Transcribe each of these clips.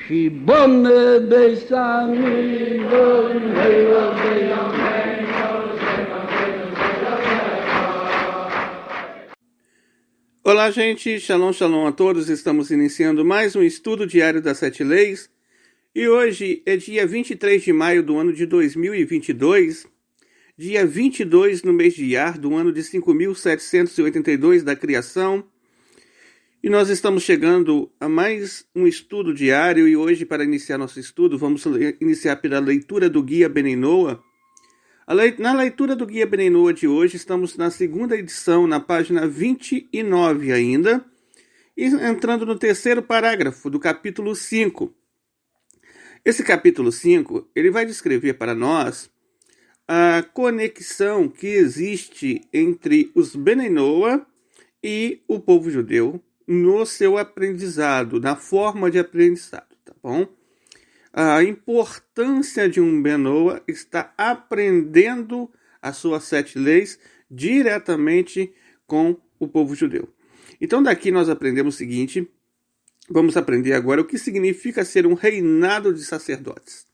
Shibone Besami Olá, gente. Shalom, shalom a todos. Estamos iniciando mais um estudo diário das 7 leis. E hoje é dia 23 de maio do ano de 2022, dia 22 no mês de Iyar do ano de 5.782 da criação. E nós estamos chegando a mais um estudo diário e hoje, para iniciar nosso estudo, vamos iniciar pela leitura do Guia Bnei Noah. Na leitura do Guia Bnei Noah de hoje, estamos na segunda edição, na página 29 ainda, e entrando no terceiro parágrafo do capítulo 5. Esse capítulo 5, ele vai descrever para nós a conexão que existe entre os Bnei Noah e o povo judeu no seu aprendizado, na forma de aprendizado, tá bom? A importância de um Bnei Noah está aprendendo as suas 7 leis diretamente com o povo judeu. Então daqui nós aprendemos o seguinte, vamos aprender agora o que significa ser um reinado de sacerdotes.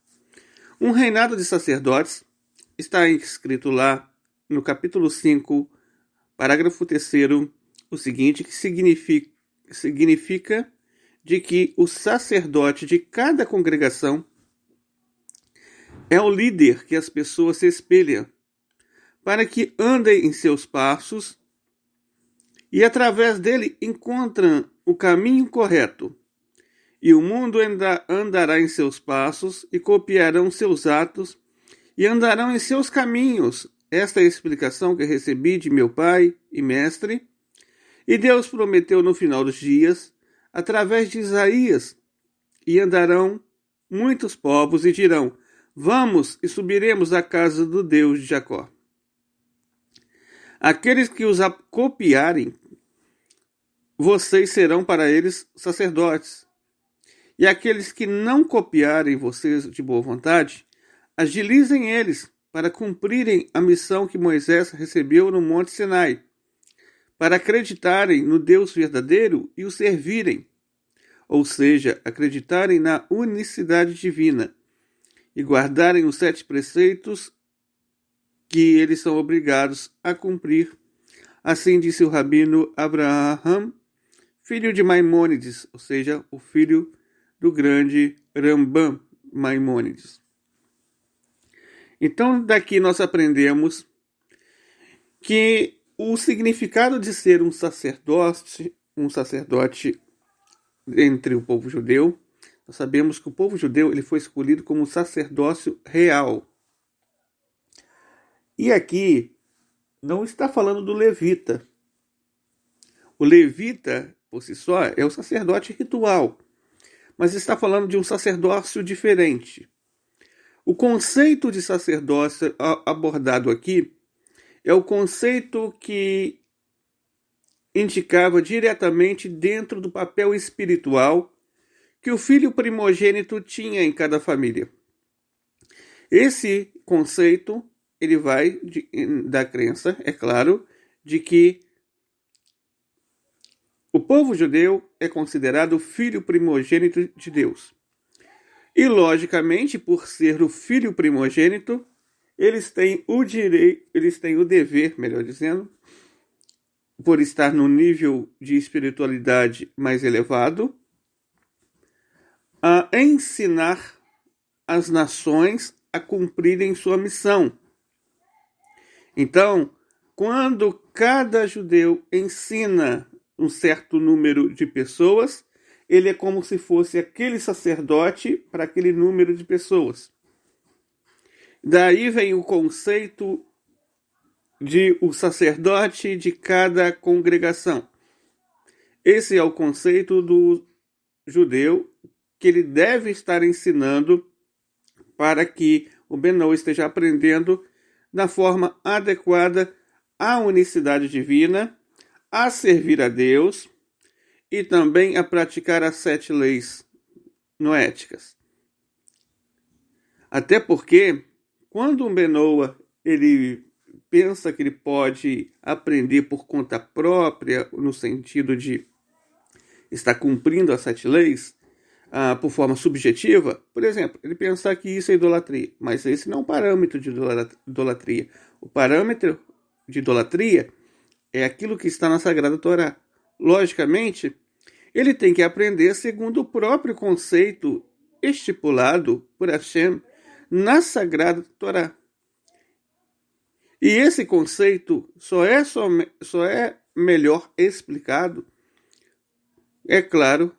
Um reinado de sacerdotes está escrito lá no capítulo 5, parágrafo 3º, o seguinte, que significa de que o sacerdote de cada congregação é o líder que as pessoas se espelham, para que andem em seus passos e através dele encontram o caminho correto. E o mundo andará em seus passos e copiarão seus atos e andarão em seus caminhos. Esta é a explicação que recebi de meu pai e mestre. E Deus prometeu no final dos dias, através de Isaías, e andarão muitos povos e dirão, vamos e subiremos à casa do Deus de Jacó. Aqueles que os copiarem, vocês serão para eles sacerdotes. E aqueles que não copiarem vocês de boa vontade, agilizem eles para cumprirem a missão que Moisés recebeu no Monte Sinai, para acreditarem no Deus verdadeiro e o servirem, ou seja, acreditarem na unicidade divina e guardarem os 7 preceitos que eles são obrigados a cumprir. Assim disse o rabino Abraham, filho de Maimônides, ou seja, o filho do grande Rambam Maimônides. Então, daqui nós aprendemos que o significado de ser um sacerdote entre o povo judeu, nós sabemos que o povo judeu ele foi escolhido como sacerdócio real. E aqui não está falando do levita. O levita, por si só, é o sacerdote ritual, mas está falando de um sacerdócio diferente. O conceito de sacerdócio abordado aqui é o conceito que indicava diretamente dentro do papel espiritual que o filho primogênito tinha em cada família. Esse conceito, ele vai da crença, é claro, de que o povo judeu é considerado o filho primogênito de Deus. E, logicamente, por ser o filho primogênito, eles têm o dever, melhor dizendo, por estar no nível de espiritualidade mais elevado, a ensinar as nações a cumprirem sua missão. Então, quando cada judeu ensina um certo número de pessoas, ele é como se fosse aquele sacerdote para aquele número de pessoas. Daí vem o conceito de o sacerdote de cada congregação. Esse é o conceito do judeu que ele deve estar ensinando para que o Bnei Noah esteja aprendendo da forma adequada à unicidade divina, a servir a Deus e também a praticar as 7 leis noéticas. Até porque quando um Bnei Noah ele pensa que ele pode aprender por conta própria, no sentido de estar cumprindo as 7 leis, por forma subjetiva, por exemplo, ele pensar que isso é idolatria, mas esse não é um parâmetro de idolatria. O parâmetro de idolatria é aquilo que está na Sagrada Torá. Logicamente, ele tem que aprender segundo o próprio conceito estipulado por Hashem na Sagrada Torá. E esse conceito só é melhor explicado, é claro,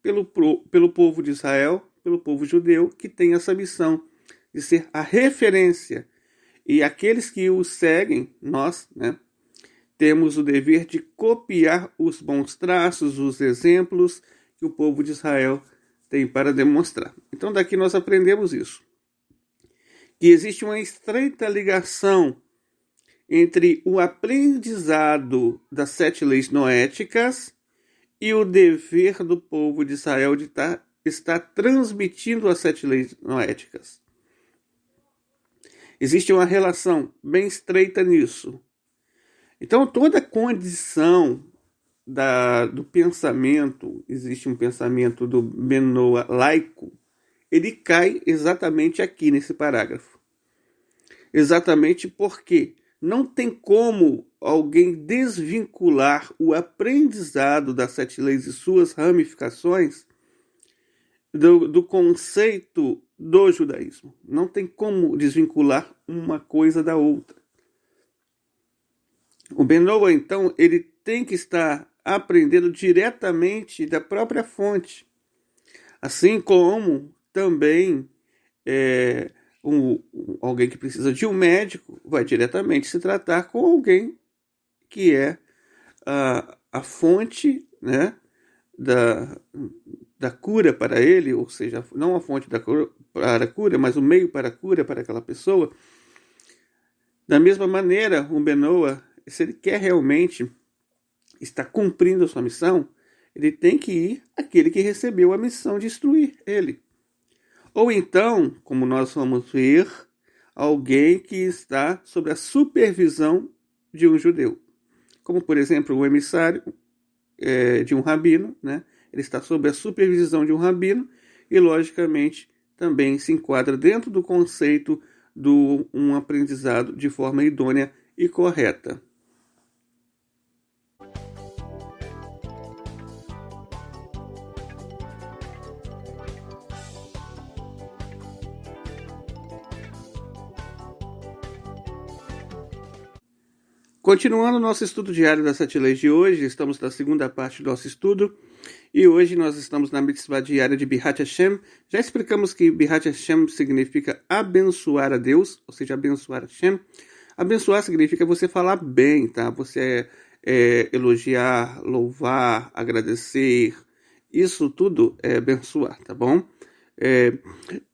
pelo povo de Israel, pelo povo judeu, que tem essa missão de ser a referência. E aqueles que o seguem, nós, temos o dever de copiar os bons traços, os exemplos que o povo de Israel tem para demonstrar. Então daqui nós aprendemos isso. Que existe uma estreita ligação entre o aprendizado das 7 leis noéticas e o dever do povo de Israel de estar transmitindo as 7 leis noéticas. Existe uma relação bem estreita nisso. Então, toda condição do pensamento, existe um pensamento do Ben Noah laico, ele cai exatamente aqui nesse parágrafo. Exatamente porque não tem como alguém desvincular o aprendizado das 7 leis e suas ramificações do conceito do judaísmo. Não tem como desvincular uma coisa da outra. O Ben Noah, então, ele tem que estar aprendendo diretamente da própria fonte. Assim como também alguém que precisa de um médico vai diretamente se tratar com alguém que é a fonte, da cura para ele, ou seja, não a fonte para a cura, mas o meio para a cura para aquela pessoa. Da mesma maneira, o Ben Noah, se ele quer realmente estar cumprindo a sua missão, ele tem que ir àquele que recebeu a missão de instruir ele. Ou então, como nós vamos ver, alguém que está sob a supervisão de um judeu. Como, por exemplo, o emissário de um rabino, ele está sob a supervisão de um rabino e, logicamente, também se enquadra dentro do conceito de um aprendizado de forma idônea e correta. Continuando o nosso estudo diário das 7 leis de hoje, estamos na segunda parte do nosso estudo, e hoje nós estamos na mitzvah diária de Birat Hashem. Já explicamos que Birat Hashem significa abençoar a Deus, ou seja, abençoar Hashem. Abençoar significa você falar bem, tá? Você elogiar, louvar, agradecer, isso tudo é abençoar, tá bom?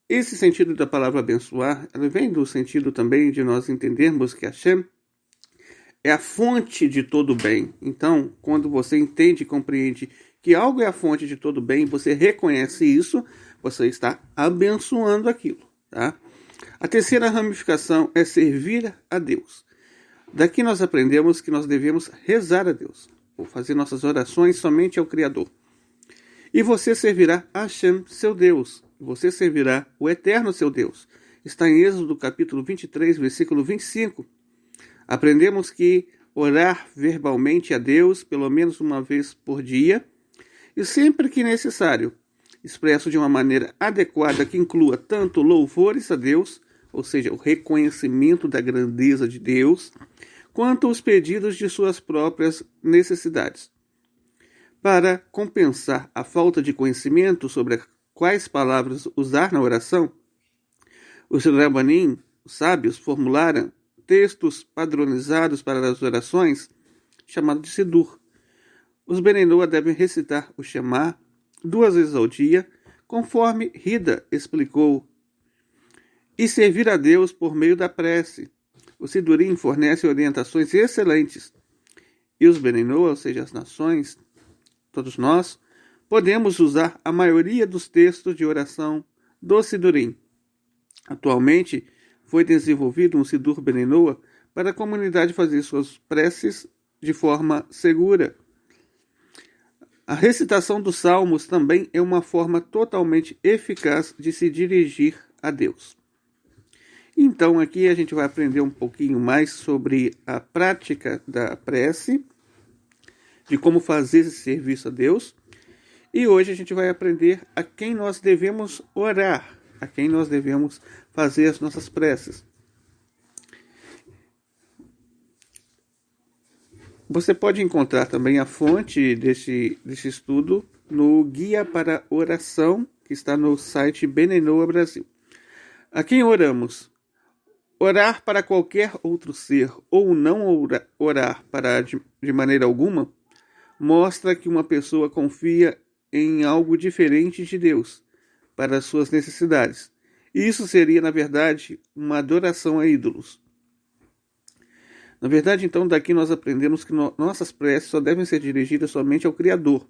Esse sentido da palavra abençoar, ela vem do sentido também de nós entendermos que Hashem é a fonte de todo bem. Então, quando você entende e compreende que algo é a fonte de todo bem, você reconhece isso, você está abençoando aquilo, tá? A terceira ramificação é servir a Deus. Daqui nós aprendemos que nós devemos rezar a Deus, ou fazer nossas orações somente ao Criador. E você servirá a Hashem, seu Deus. Você servirá o Eterno, seu Deus. Está em Êxodo capítulo 23, versículo 25. Aprendemos que orar verbalmente a Deus pelo menos uma vez por dia e sempre que necessário, expresso de uma maneira adequada que inclua tanto louvores a Deus, ou seja, o reconhecimento da grandeza de Deus, quanto os pedidos de suas próprias necessidades. Para compensar a falta de conhecimento sobre quais palavras usar na oração, os Rabbanim, os sábios, formularam textos padronizados para as orações, chamado de Sidur. Os Ben Noah devem recitar o Shema 2 vezes ao dia, conforme Hida explicou, e servir a Deus por meio da prece. O Sidurim fornece orientações excelentes, e os Ben Noah, ou seja, as nações, todos nós, podemos usar a maioria dos textos de oração do Sidurim. Atualmente, foi desenvolvido um Sidur Ben Noah para a comunidade fazer suas preces de forma segura. A recitação dos salmos também é uma forma totalmente eficaz de se dirigir a Deus. Então aqui a gente vai aprender um pouquinho mais sobre a prática da prece, de como fazer esse serviço a Deus. E hoje a gente vai aprender a quem nós devemos orar, a quem nós devemos fazer as nossas preces. Você pode encontrar também a fonte desse estudo no Guia para Oração, que está no site Benenoa Brasil. A quem oramos? Orar para qualquer outro ser ou não orar para de maneira alguma mostra que uma pessoa confia em algo diferente de Deus para as suas necessidades. E isso seria, na verdade, uma adoração a ídolos. Na verdade, então, daqui nós aprendemos que nossas preces só devem ser dirigidas somente ao Criador.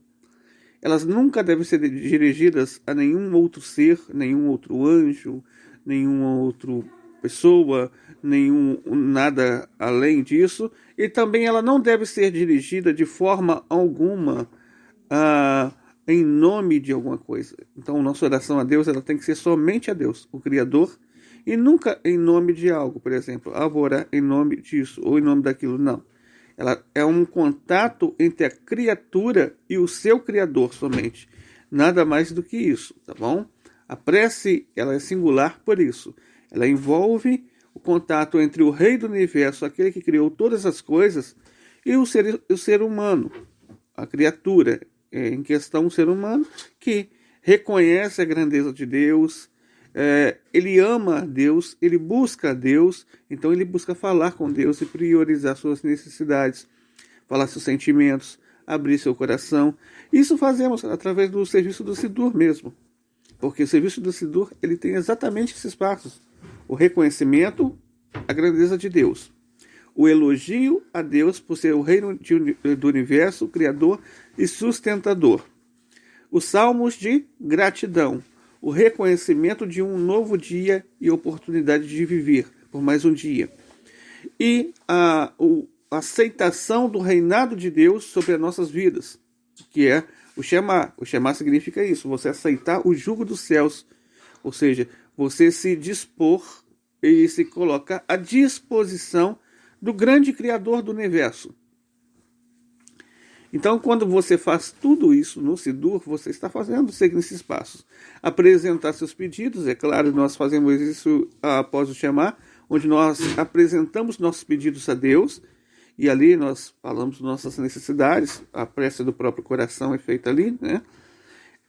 Elas nunca devem ser dirigidas a nenhum outro ser, nenhum outro anjo, nenhuma outra pessoa, nada além disso. E também ela não deve ser dirigida de forma alguma em nome de alguma coisa. Então, nossa oração a Deus ela tem que ser somente a Deus, o Criador, e nunca em nome de algo, por exemplo, vou orar em nome disso ou em nome daquilo, não. Ela é um contato entre a criatura e o seu Criador somente, nada mais do que isso, tá bom? A prece ela é singular por isso, ela envolve o contato entre o Rei do Universo, aquele que criou todas as coisas, e o ser humano, a criatura, em questão um ser humano, que reconhece a grandeza de Deus, ele ama a Deus, ele busca a Deus, então ele busca falar com Deus e priorizar suas necessidades, falar seus sentimentos, abrir seu coração. Isso fazemos através do serviço do Sidur mesmo, porque o serviço do Sidur ele tem exatamente esses passos: o reconhecimento, a grandeza de Deus, o elogio a Deus por ser o reino do universo, criador e sustentador, os salmos de gratidão, o reconhecimento de um novo dia e oportunidade de viver por mais um dia, e a aceitação do reinado de Deus sobre as nossas vidas, que é o Shema. O Shema significa isso, você aceitar o jugo dos céus, ou seja, você se dispor e se colocar à disposição do grande Criador do universo. Então, quando você faz tudo isso no Sidur, você está seguindo esses passos. Apresentar seus pedidos, é claro, nós fazemos isso após o Shema, onde nós apresentamos nossos pedidos a Deus, e ali nós falamos nossas necessidades, a prece do próprio coração é feita ali, né?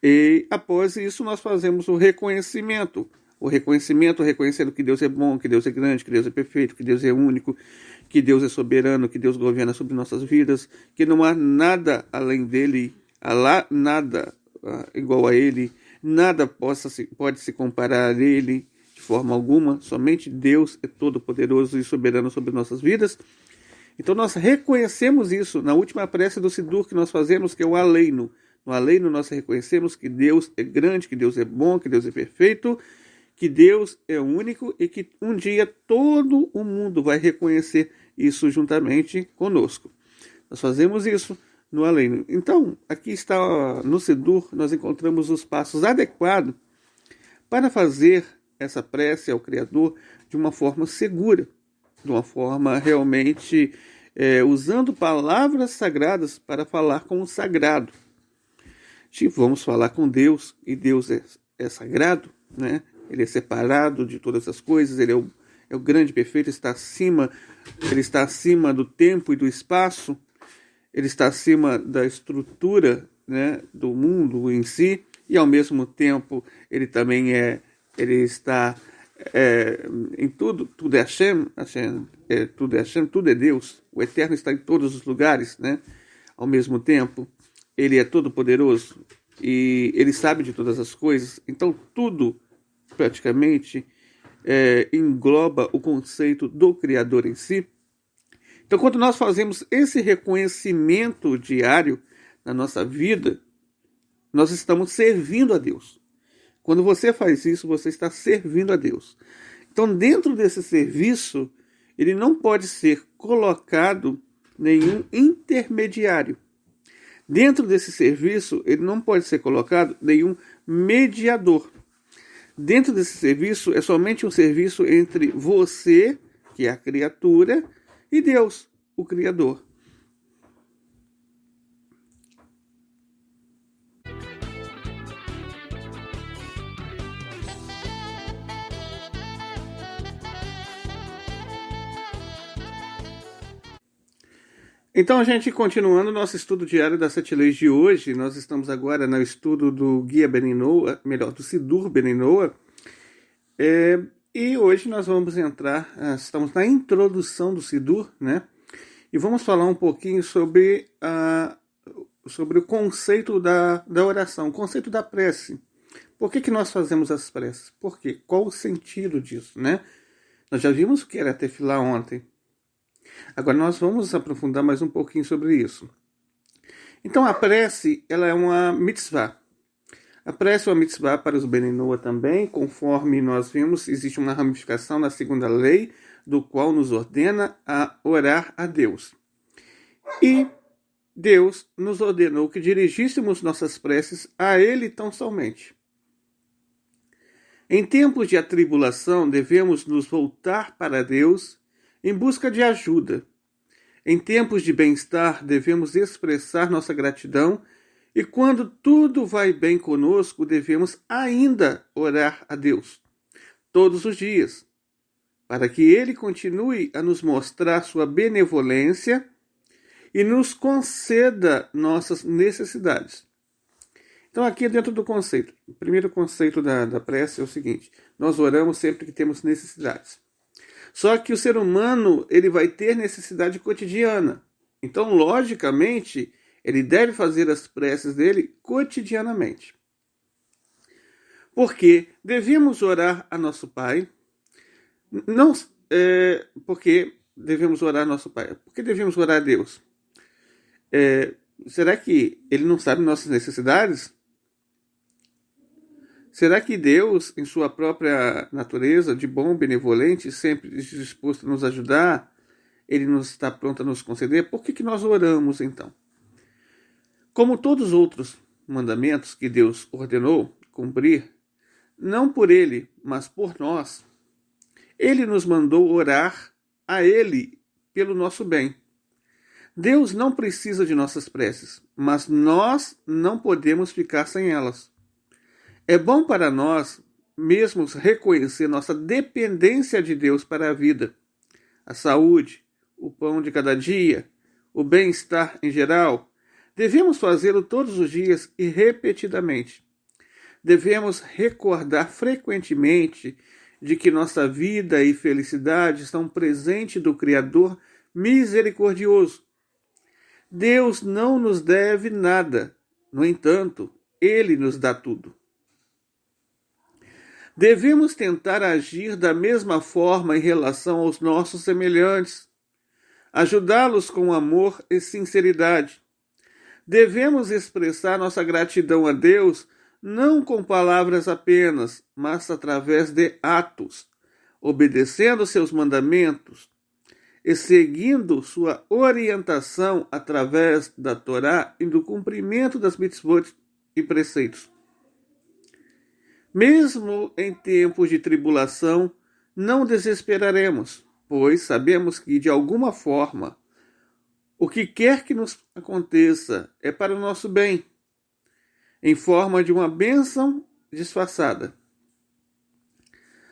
E após isso nós fazemos o reconhecimento, reconhecendo que Deus é bom, que Deus é grande, que Deus é perfeito, que Deus é único, que Deus é soberano, que Deus governa sobre nossas vidas, que não há nada além dele, nada igual a ele, nada pode se comparar a ele de forma alguma, somente Deus é todo poderoso e soberano sobre nossas vidas. Então nós reconhecemos isso na última prece do Sidur que nós fazemos, que é o Aleinu. No Aleinu nós reconhecemos que Deus é grande, que Deus é bom, que Deus é perfeito, que Deus é único e que um dia todo o mundo vai reconhecer isso juntamente conosco. Nós fazemos isso no Aleinu. Então, aqui está no Sidur, nós encontramos os passos adequados para fazer essa prece ao Criador de uma forma segura, de uma forma realmente usando palavras sagradas para falar com o sagrado. Vamos falar com Deus, e Deus é sagrado, né? Ele é separado de todas as coisas, ele é o grande perfeito, ele está acima do tempo e do espaço, ele está acima da estrutura, né, do mundo em si, e ao mesmo tempo ele também está em tudo é Hashem, tudo é Hashem, tudo é Deus, o Eterno está em todos os lugares, né? Ao mesmo tempo, ele é todo poderoso e ele sabe de todas as coisas, então tudo praticamente engloba o conceito do Criador em si. Então, quando nós fazemos esse reconhecimento diário na nossa vida, nós estamos servindo a Deus. Quando você faz isso, você está servindo a Deus. Então, dentro desse serviço, ele não pode ser colocado nenhum intermediário. Dentro desse serviço, ele não pode ser colocado nenhum mediador. Dentro desse serviço, é somente um serviço entre você, que é a criatura, e Deus, o Criador. Então, gente, continuando nosso estudo diário das 7 leis de hoje, nós estamos agora no estudo do Guia Beninoa, melhor, do Sidur Beninoa, e hoje nós vamos entrar, estamos na introdução do Sidur, né? E vamos falar um pouquinho sobre o conceito da oração, o conceito da prece. Por que nós fazemos as preces? Por quê? Qual o sentido disso, né? Nós já vimos o que era tefilá ontem. Agora nós vamos aprofundar mais um pouquinho sobre isso. Então a prece, ela é uma mitzvah. A prece é uma mitzvah para os Beninoa também, conforme nós vimos, existe uma ramificação na segunda lei, do qual nos ordena a orar a Deus. E Deus nos ordenou que dirigíssemos nossas preces a Ele tão somente. Em tempos de atribulação, devemos nos voltar para Deus em busca de ajuda. Em tempos de bem-estar, devemos expressar nossa gratidão e quando tudo vai bem conosco, devemos ainda orar a Deus, todos os dias, para que Ele continue a nos mostrar sua benevolência e nos conceda nossas necessidades. Então aqui dentro do conceito, o primeiro conceito da prece é o seguinte: nós oramos sempre que temos necessidades. Só que o ser humano, ele vai ter necessidade cotidiana. Então, logicamente, ele deve fazer as preces dele cotidianamente. Porque devemos orar a nosso Pai. Não, porque devemos orar a nosso Pai. Por que devemos orar a Deus? Será que ele não sabe nossas necessidades? Será que Deus, em sua própria natureza de bom, benevolente, sempre disposto a nos ajudar, Ele não está pronto a nos conceder? Por que nós oramos, então? Como todos os outros mandamentos que Deus ordenou cumprir, não por Ele, mas por nós, Ele nos mandou orar a Ele pelo nosso bem. Deus não precisa de nossas preces, mas nós não podemos ficar sem elas. É bom para nós mesmos reconhecer nossa dependência de Deus para a vida, a saúde, o pão de cada dia, o bem-estar em geral. Devemos fazê-lo todos os dias e repetidamente. Devemos recordar frequentemente de que nossa vida e felicidade estão presentes do Criador misericordioso. Deus não nos deve nada, no entanto, Ele nos dá tudo. Devemos tentar agir da mesma forma em relação aos nossos semelhantes, ajudá-los com amor e sinceridade. Devemos expressar nossa gratidão a Deus não com palavras apenas, mas através de atos, obedecendo seus mandamentos e seguindo sua orientação através da Torá e do cumprimento das mitzvot e preceitos. Mesmo em tempos de tribulação, não desesperaremos, pois sabemos que, de alguma forma, o que quer que nos aconteça é para o nosso bem, em forma de uma bênção disfarçada.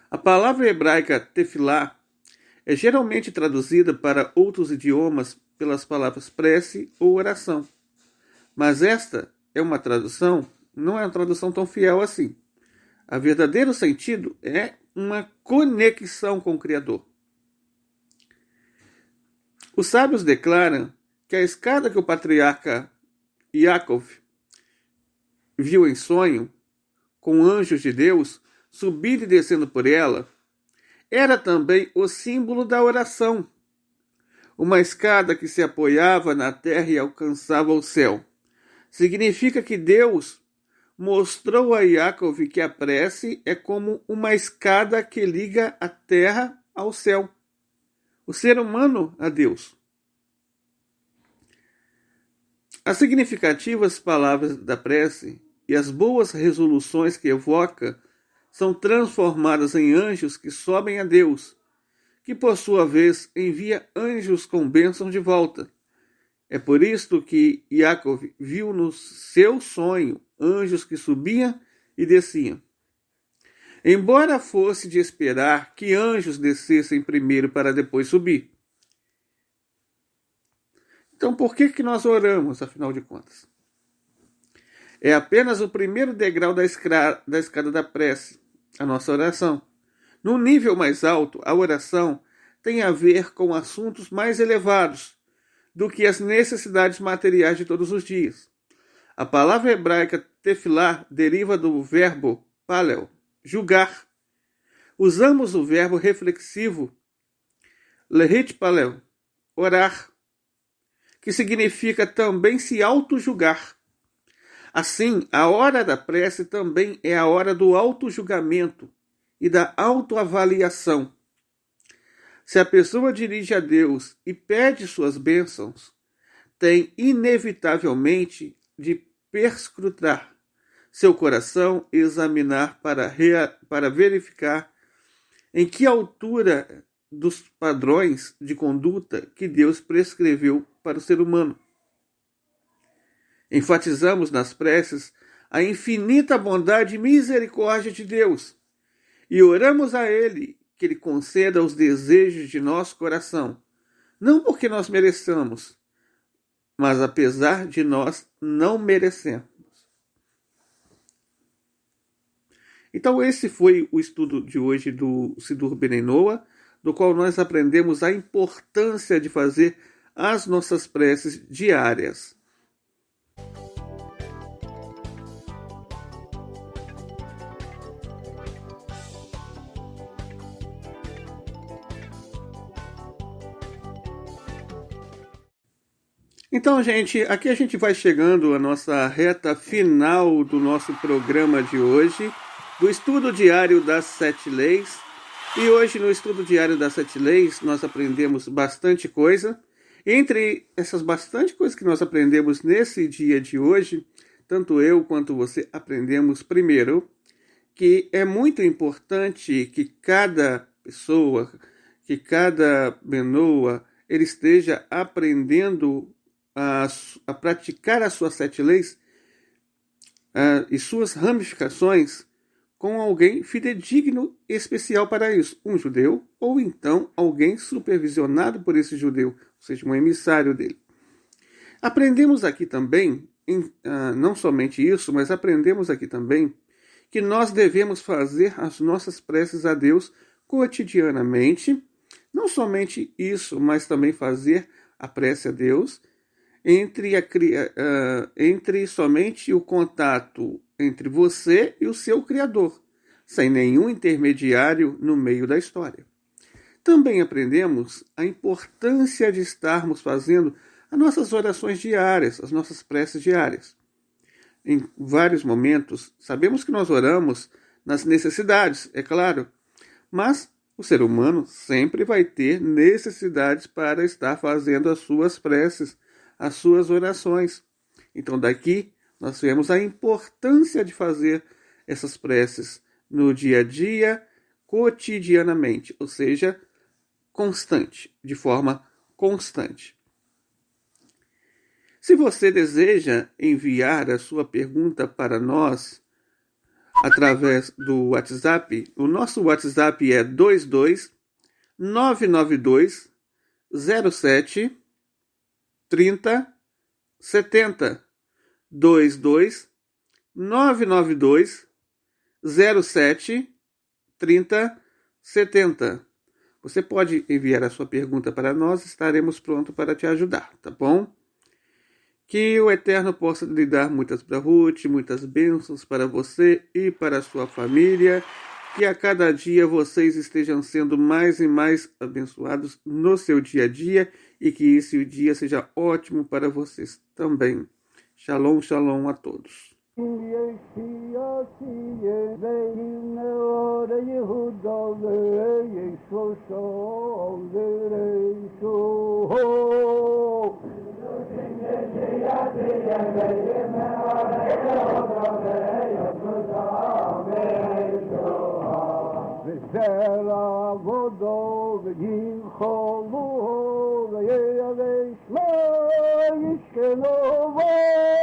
A palavra hebraica tefilá é geralmente traduzida para outros idiomas pelas palavras prece ou oração, mas esta não é uma tradução tão fiel assim. O verdadeiro sentido é uma conexão com o Criador. Os sábios declaram que a escada que o patriarca Yaakov viu em sonho, com anjos de Deus subindo e descendo por ela, era também o símbolo da oração. Uma escada que se apoiava na terra e alcançava o céu. Significa que Deus mostrou a Yaakov que a prece é como uma escada que liga a terra ao céu, o ser humano a Deus. As significativas palavras da prece e as boas resoluções que evoca são transformadas em anjos que sobem a Deus, que por sua vez envia anjos com bênção de volta. É por isto que Yaakov viu no seu sonho anjos que subiam e desciam. Embora fosse de esperar que anjos descessem primeiro para depois subir. Então, por que nós oramos, afinal de contas? É apenas o primeiro degrau da escada da prece, a nossa oração. No nível mais alto, a oração tem a ver com assuntos mais elevados do que as necessidades materiais de todos os dias. A palavra hebraica tefilá deriva do verbo palel, julgar. Usamos o verbo reflexivo lehit palel, orar, que significa também se auto-julgar. Assim, a hora da prece também é a hora do auto-julgamento e da autoavaliação. Se a pessoa dirige a Deus e pede suas bênçãos, tem inevitavelmente de perscrutar seu coração e examinar para verificar em que altura dos padrões de conduta que Deus prescreveu para o ser humano. Enfatizamos nas preces a infinita bondade e misericórdia de Deus e oramos a Ele que Ele conceda os desejos de nosso coração, não porque nós mereçamos, mas apesar de nós não merecermos. Então esse foi o estudo de hoje do Sidur Benenoa, do qual nós aprendemos a importância de fazer as nossas preces diárias. Então, gente, aqui a gente vai chegando à nossa reta final do nosso programa de hoje, do estudo diário das 7 leis. E hoje, no estudo diário das 7 leis, nós aprendemos bastante coisa. Entre essas bastante coisas que nós aprendemos nesse dia de hoje, tanto eu quanto você aprendemos primeiro, que é muito importante que cada pessoa, que cada Benoa, ele esteja aprendendo a praticar as suas 7 leis e suas ramificações com alguém fidedigno especial para isso, um judeu ou então alguém supervisionado por esse judeu, ou seja, um emissário dele. Aprendemos aqui também, não somente isso, mas aprendemos aqui também que nós devemos fazer as nossas preces a Deus cotidianamente, não somente isso, mas também fazer a prece a Deus entre somente o contato entre você e o seu Criador, sem nenhum intermediário no meio da história. Também aprendemos a importância de estarmos fazendo as nossas orações diárias, as nossas preces diárias. Em vários momentos, sabemos que nós oramos nas necessidades, é claro, mas o ser humano sempre vai ter necessidades para estar fazendo as suas preces, as suas orações. Então daqui nós vemos a importância de fazer essas preces no dia a dia, cotidianamente, ou seja, constante, de forma constante. Se você deseja enviar a sua pergunta para nós através do WhatsApp, o nosso WhatsApp é 22 992 07 30 70 22 992 07 30 70. Você pode enviar a sua pergunta para nós, estaremos prontos para te ajudar, tá bom? Que o Eterno possa lhe dar muitas brahut, muitas bênçãos para você e para a sua família. Que a cada dia vocês estejam sendo mais e mais abençoados no seu dia a dia e que esse dia seja ótimo para vocês também. Shalom, shalom a todos. Yeah. וזרע עבודו וינחלו וירש לא ישכנו בו